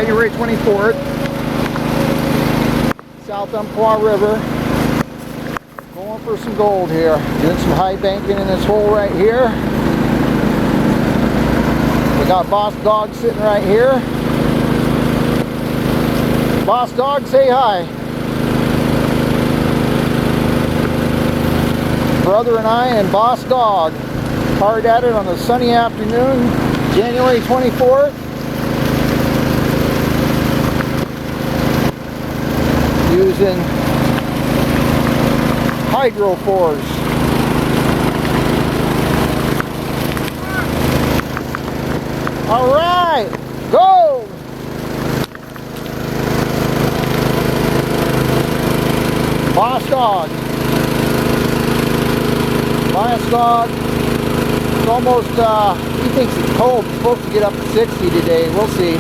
January 24th, South Umpqua River. Going for some gold here. Doing some high banking in this hole right here. We got Boss Dog sitting right here. Boss Dog, say hi. Brother and I and Boss Dog hard at it on a sunny afternoon, January 24th. Using Hydro-Force. All right, go! Boss Dog. Boss Dog. It's almost, he thinks it's cold. It's supposed to get up to 60 today. We'll see.